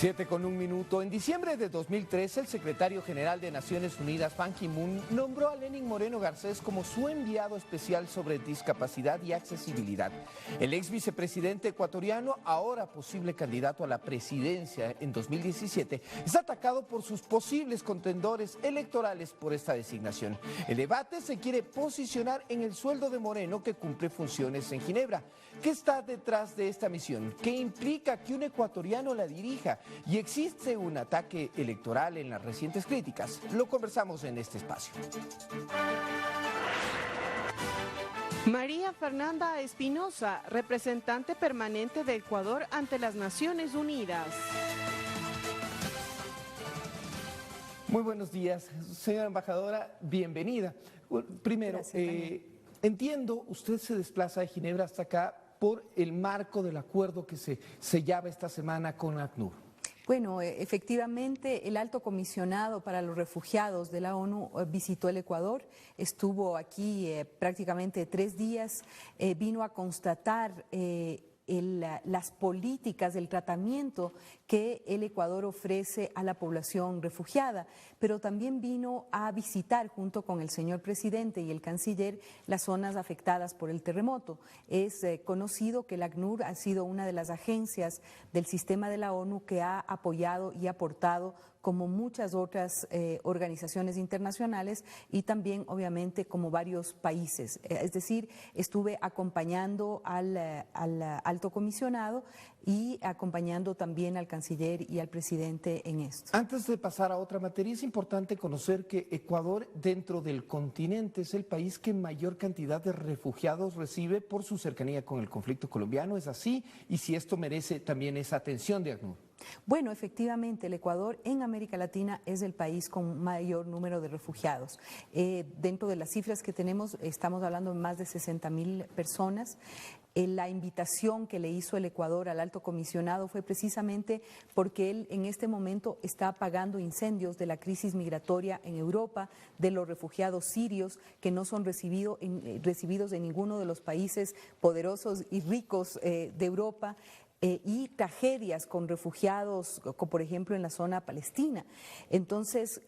7:01. En diciembre de 2013, el secretario general de Naciones Unidas, Ban Ki-moon, nombró a Lenín Moreno Garcés como su enviado especial sobre discapacidad y accesibilidad. El ex vicepresidente ecuatoriano, ahora posible candidato a la presidencia en 2017, está atacado por sus posibles contendores electorales por esta designación. El debate se quiere posicionar en el sueldo de Moreno, que cumple funciones en Ginebra. ¿Qué está detrás de esta misión? ¿Qué implica que un ecuatoriano la dirija? ¿Y existe un ataque electoral en las recientes críticas? Lo conversamos en este espacio. María Fernanda Espinosa, representante permanente de Ecuador ante las Naciones Unidas. Muy buenos días, señora embajadora, bienvenida. Primero, entiendo, usted se desplaza de Ginebra hasta acá por el marco del acuerdo que se sellaba esta semana con ACNUR. Bueno, efectivamente, el alto comisionado para los refugiados de la ONU visitó el Ecuador, estuvo aquí prácticamente 3 días, vino a constatar las políticas del tratamiento que el Ecuador ofrece a la población refugiada, pero también vino a visitar junto con el señor presidente y el canciller las zonas afectadas por el terremoto. Es conocido que el ACNUR ha sido una de las agencias del sistema de la ONU que ha apoyado y aportado, como muchas otras organizaciones internacionales y también obviamente como varios países. Es decir, estuve acompañando al alto comisionado y acompañando también al canciller y al presidente en esto. Antes de pasar a otra materia, es importante conocer que Ecuador, dentro del continente, es el país que mayor cantidad de refugiados recibe por su cercanía con el conflicto colombiano. ¿Es así? Y si esto merece también esa atención de ACNUR. Bueno, efectivamente, el Ecuador en América Latina es el país con mayor número de refugiados. Dentro de las cifras que tenemos, estamos hablando de más de 60.000 personas. La invitación que le hizo el Ecuador al alto comisionado fue precisamente porque él en este momento está apagando incendios de la crisis migratoria en Europa, de los refugiados sirios que no son recibidos en ninguno de los países poderosos y ricos de Europa. Y tragedias con refugiados, como por ejemplo en la zona palestina. Entonces,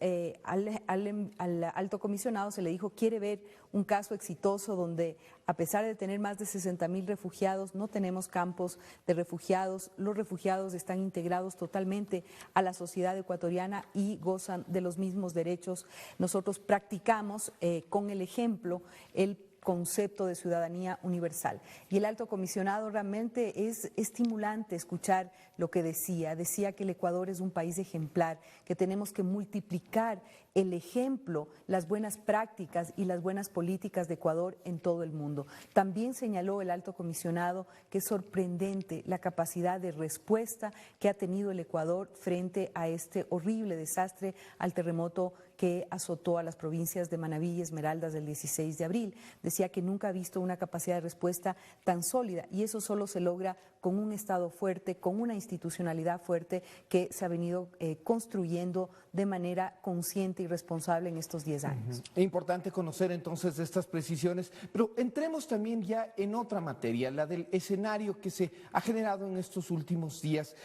al alto comisionado se le dijo, quiere ver un caso exitoso donde, a pesar de tener más de 60.000 refugiados, no tenemos campos de refugiados, los refugiados están integrados totalmente a la sociedad ecuatoriana y gozan de los mismos derechos. Nosotros practicamos con el ejemplo el concepto de ciudadanía universal. Y el alto comisionado realmente es estimulante escuchar lo que decía que el Ecuador es un país ejemplar, que tenemos que multiplicar el ejemplo, las buenas prácticas y las buenas políticas de Ecuador en todo el mundo. También señaló el alto comisionado que es sorprendente la capacidad de respuesta que ha tenido el Ecuador frente a este horrible desastre, al terremoto que azotó a las provincias de Manabí y Esmeraldas del 16 de abril. Decía que nunca ha visto una capacidad de respuesta tan sólida y eso solo se logra con un Estado fuerte, con una institucionalidad fuerte que se ha venido construyendo de manera consciente y responsable en estos 10 años. Es importante conocer entonces estas precisiones, pero entremos también ya en otra materia, la del escenario que se ha generado en estos últimos días.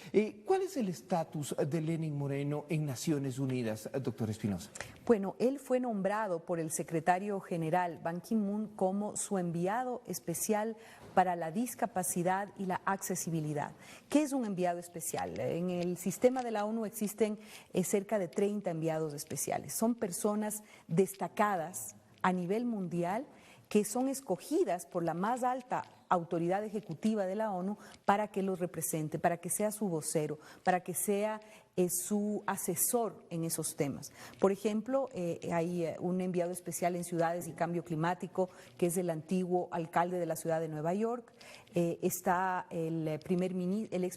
¿Cuál es el estatus de Lenín Moreno en Naciones Unidas, doctor Espinosa? Bueno, él fue nombrado por el secretario general Ban Ki-moon como su enviado especial para la discapacidad y la accesibilidad. ¿Qué es un enviado especial? En el sistema de la ONU existen cerca de 30 enviados especiales. Son personas destacadas a nivel mundial que son escogidas por la más alta autoridad ejecutiva de la ONU para que los represente, para que sea su vocero, para que sea su asesor en esos temas. Por ejemplo, hay un enviado especial en ciudades y cambio climático que es el antiguo alcalde de la ciudad de Nueva York. Está el ex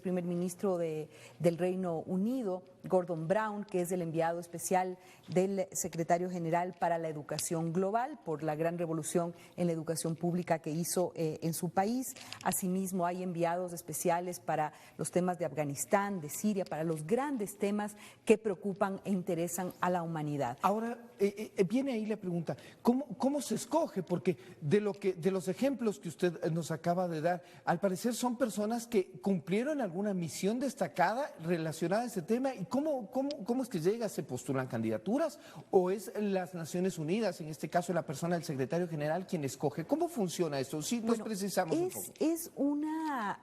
primer ministro del Reino Unido, Gordon Brown, que es el enviado especial del secretario general para la educación global por la gran revolución en la educación pública que hizo en su país. país. Asimismo, hay enviados especiales para los temas de Afganistán, de Siria, para los grandes temas que preocupan e interesan a la humanidad. Ahora, viene ahí la pregunta, ¿cómo se escoge? Porque de los ejemplos que usted nos acaba de dar, al parecer son personas que cumplieron alguna misión destacada relacionada a este tema. ¿Y cómo es que llega? ¿Se postulan candidaturas? ¿O es las Naciones Unidas, en este caso la persona del secretario general, quien escoge? ¿Cómo funciona esto? Si nos precisamos un poco. Es una,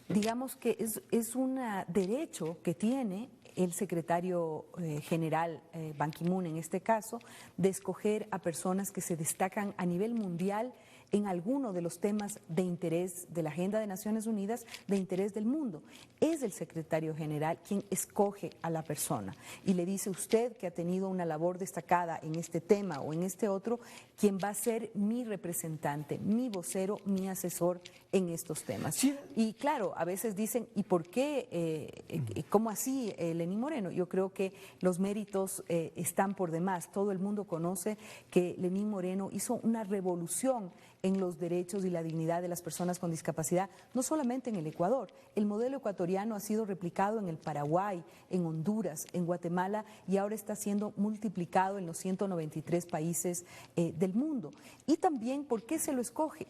digamos que es un derecho que tiene el secretario general, Ban Ki-moon en este caso, de escoger a personas que se destacan a nivel mundial en alguno de los temas de interés de la Agenda de Naciones Unidas, de interés del mundo. Es el secretario general quien escoge a la persona y le dice: usted que ha tenido una labor destacada en este tema o en este otro, quien va a ser mi representante, mi vocero, mi asesor en estos temas. Sí. Y claro, a veces dicen: ¿y por qué? ¿Cómo así, Lenín Moreno? Yo creo que los méritos están por demás. Todo el mundo conoce que Lenín Moreno hizo una revolución en los derechos y la dignidad de las personas con discapacidad, no solamente en el Ecuador. El modelo ecuatoriano ha sido replicado en el Paraguay, en Honduras, en Guatemala, y ahora está siendo multiplicado en los 193 países del mundo. Y también, ¿por qué se lo escoge?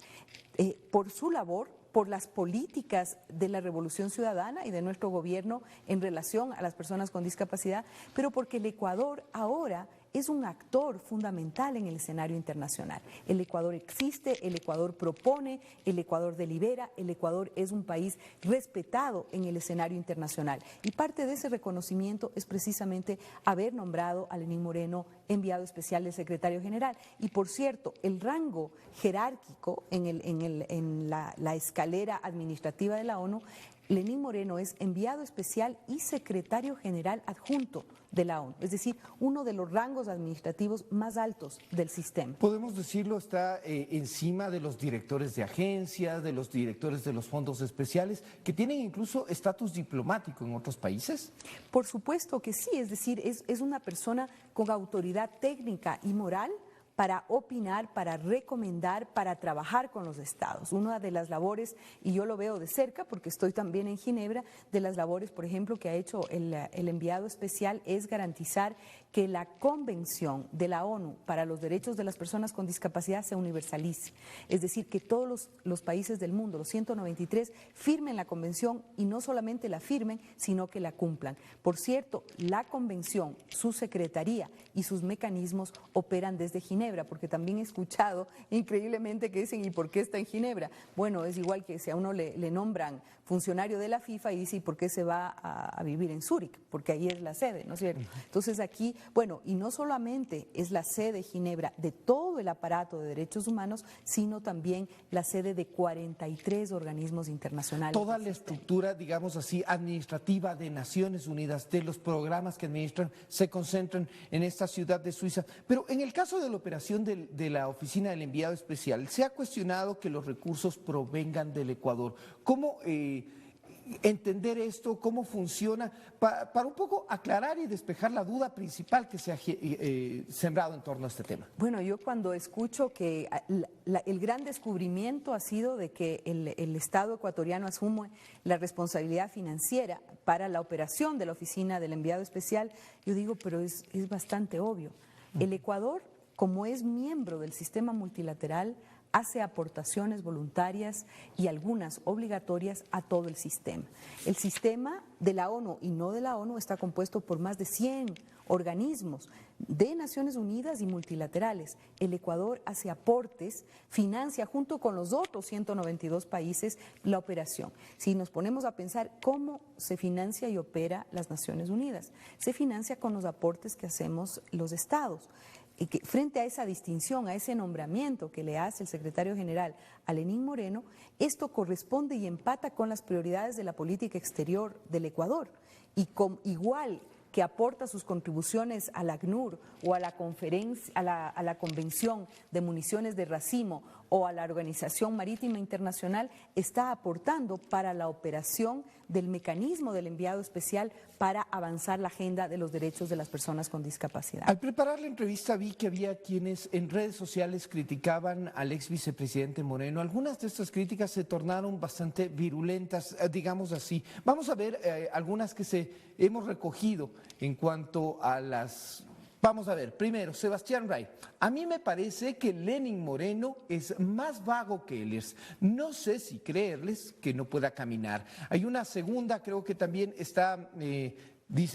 Por su labor, por las políticas de la Revolución Ciudadana y de nuestro gobierno en relación a las personas con discapacidad, pero porque el Ecuador ahora es un actor fundamental en el escenario internacional. El Ecuador existe, el Ecuador propone, el Ecuador delibera, el Ecuador es un país respetado en el escenario internacional. Y parte de ese reconocimiento es precisamente haber nombrado a Lenín Moreno enviado especial del secretario general. Y por cierto, el rango jerárquico en la escalera administrativa de la ONU, Lenín Moreno es enviado especial y secretario general adjunto de la ONU, es decir, uno de los rangos administrativos más altos del sistema. Podemos decirlo, está encima de los directores de agencias, de los directores de los fondos especiales, que tienen incluso estatus diplomático en otros países. Por supuesto que sí, es decir, es una persona con autoridad técnica y moral para opinar, para recomendar, para trabajar con los estados. Una de las labores, y yo lo veo de cerca porque estoy también en Ginebra, de las labores, por ejemplo, que ha hecho el enviado especial es garantizar que la Convención de la ONU para los Derechos de las Personas con Discapacidad se universalice. Es decir, que todos los países del mundo, los 193, firmen la Convención y no solamente la firmen, sino que la cumplan. Por cierto, la Convención, su secretaría y sus mecanismos operan desde Ginebra, porque también he escuchado increíblemente que dicen: ¿y por qué está en Ginebra? Bueno, es igual que si a uno le nombran funcionario de la FIFA y dice: ¿y por qué se va a vivir en Zúrich? Porque ahí es la sede, ¿no es cierto? Entonces aquí, bueno, y no solamente es la sede Ginebra de todo el aparato de derechos humanos, sino también la sede de 43 organismos internacionales. Toda la estructura, digamos así, administrativa de Naciones Unidas, de los programas que administran, se concentran en esta ciudad de Suiza. Pero en el caso de la operación de la Oficina del Enviado Especial, se ha cuestionado que los recursos provengan del Ecuador. ¿Cómo entender esto? ¿Cómo funciona? Para un poco aclarar y despejar la duda principal que se ha sembrado en torno a este tema. Bueno, yo cuando escucho que el gran descubrimiento ha sido de que el Estado ecuatoriano asume la responsabilidad financiera para la operación de la Oficina del Enviado Especial, yo digo, pero es bastante obvio. El Ecuador, como es miembro del sistema multilateral, hace aportaciones voluntarias y algunas obligatorias a todo el sistema. El sistema de la ONU y no de la ONU está compuesto por más de 100 organismos de Naciones Unidas y multilaterales. El Ecuador hace aportes, financia junto con los otros 192 países la operación. Si nos ponemos a pensar cómo se financia y opera las Naciones Unidas, se financia con los aportes que hacemos los estados. Y que frente a esa distinción, a ese nombramiento que le hace el secretario general a Lenín Moreno, esto corresponde y empata con las prioridades de la política exterior del Ecuador. Y con igual que aporta sus contribuciones a la ACNUR o a la conferencia, a la Convención de Municiones de Racimo o a la Organización Marítima Internacional, está aportando para la operación del mecanismo del enviado especial para avanzar la agenda de los derechos de las personas con discapacidad. Al preparar la entrevista vi que había quienes en redes sociales criticaban al ex vicepresidente Moreno. Algunas de estas críticas se tornaron bastante virulentas, digamos así. Vamos a ver algunas que hemos recogido en cuanto a las... Vamos a ver, primero, Sebastián Rey. A mí me parece que Lenín Moreno es más vago que Ehlers. No sé si creerles que no pueda caminar. Hay una segunda, creo que también está...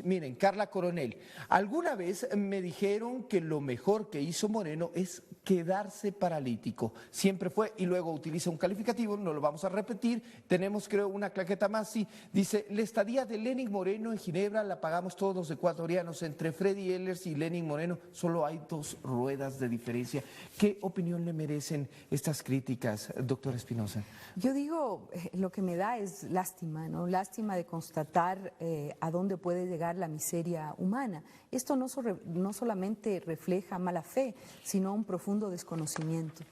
miren, Carla Coronel, alguna vez me dijeron que lo mejor que hizo Moreno es quedarse paralítico. Siempre fue, y luego utiliza un calificativo, no lo vamos a repetir. Tenemos, creo, una claqueta más, sí. Dice, la estadía de Lenín Moreno en Ginebra la pagamos todos los ecuatorianos. Entre Freddy Ehlers y Lenín Moreno solo hay 2 ruedas de diferencia. ¿Qué opinión le merecen estas críticas, doctor Espinosa? Yo digo, lo que me da es lástima, ¿no? Lástima de constatar a dónde puede llegar la miseria humana. Esto no solamente refleja mala fe, sino un profundo desconocimiento.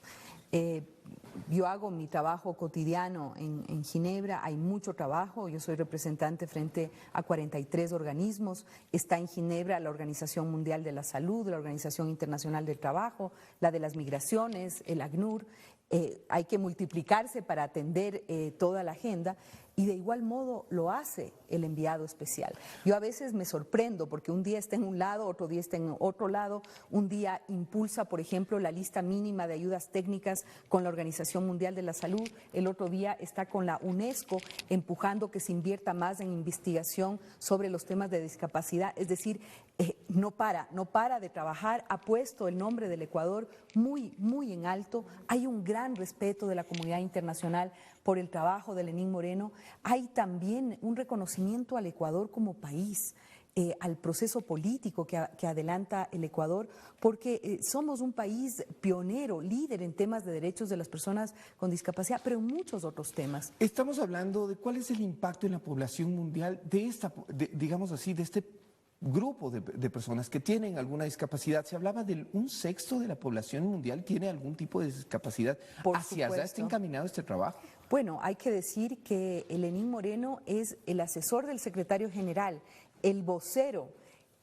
Yo hago mi trabajo cotidiano en Ginebra, hay mucho trabajo, yo soy representante frente a 43 organismos, está en Ginebra la Organización Mundial de la Salud, la Organización Internacional del Trabajo, la de las Migraciones, el ACNUR, hay que multiplicarse para atender toda la agenda. Y de igual modo lo hace el enviado especial. Yo a veces me sorprendo porque un día está en un lado, otro día está en otro lado, un día impulsa, por ejemplo, la lista mínima de ayudas técnicas con la Organización Mundial de la Salud, el otro día está con la UNESCO empujando que se invierta más en investigación sobre los temas de discapacidad, es decir, no para de trabajar, ha puesto el nombre del Ecuador muy en alto, hay un gran respeto de la comunidad internacional por el trabajo de Lenín Moreno, hay también un reconocimiento al Ecuador como país, al proceso político que adelanta el Ecuador, porque somos un país pionero, líder en temas de derechos de las personas con discapacidad, pero en muchos otros temas. Estamos hablando de cuál es el impacto en la población mundial de digamos así, de este grupo de personas que tienen alguna discapacidad. Se hablaba de 1/6 de la población mundial tiene algún tipo de discapacidad. ¿Hacia allá está encaminado este trabajo? Bueno, hay que decir que Lenín Moreno es el asesor del secretario general, el vocero,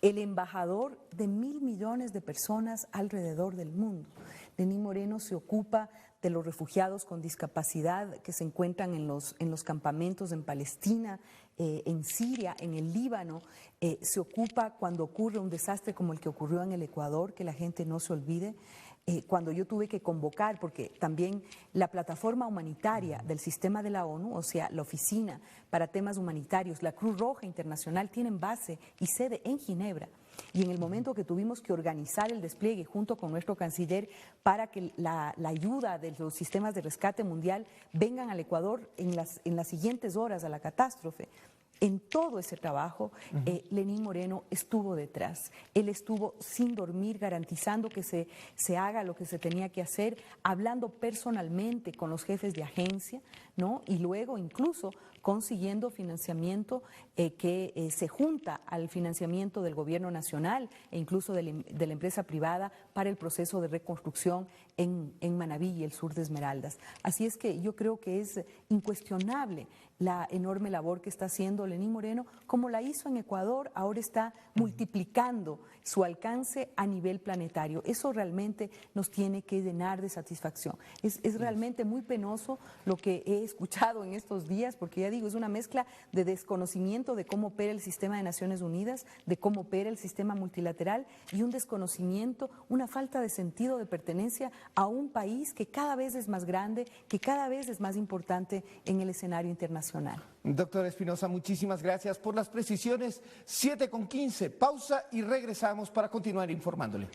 el embajador de 1.000 millones de personas alrededor del mundo. Lenín Moreno se ocupa de los refugiados con discapacidad que se encuentran en los campamentos en Palestina, en Siria, en el Líbano. Se ocupa cuando ocurre un desastre como el que ocurrió en el Ecuador, que la gente no se olvide. Cuando yo tuve que convocar, porque también la plataforma humanitaria del sistema de la ONU, o sea, la oficina para temas humanitarios, la Cruz Roja Internacional, tienen base y sede en Ginebra. Y en el momento que tuvimos que organizar el despliegue junto con nuestro canciller para que la ayuda de los sistemas de rescate mundial vengan al Ecuador en las siguientes horas a la catástrofe, en todo ese trabajo, Lenín Moreno estuvo detrás. Él estuvo sin dormir, garantizando que se haga lo que se tenía que hacer, hablando personalmente con los jefes de agencia, ¿no? Y luego incluso consiguiendo financiamiento que se junta al financiamiento del gobierno nacional e incluso de la empresa privada para el proceso de reconstrucción en Manabí y el sur de Esmeraldas. Así es que yo creo que es incuestionable la enorme labor que está haciendo Lenín Moreno, como la hizo en Ecuador, ahora está multiplicando su alcance a nivel planetario. Eso realmente nos tiene que llenar de satisfacción. Es realmente muy penoso lo que he escuchado en estos días, porque ya digo, es una mezcla de desconocimiento de cómo opera el sistema de Naciones Unidas, de cómo opera el sistema multilateral y un desconocimiento, una falta de sentido de pertenencia a un país que cada vez es más grande, que cada vez es más importante en el escenario internacional. Doctor Espinosa, muchísimas gracias por las precisiones. 7:15, pausa y regresamos para continuar informándole.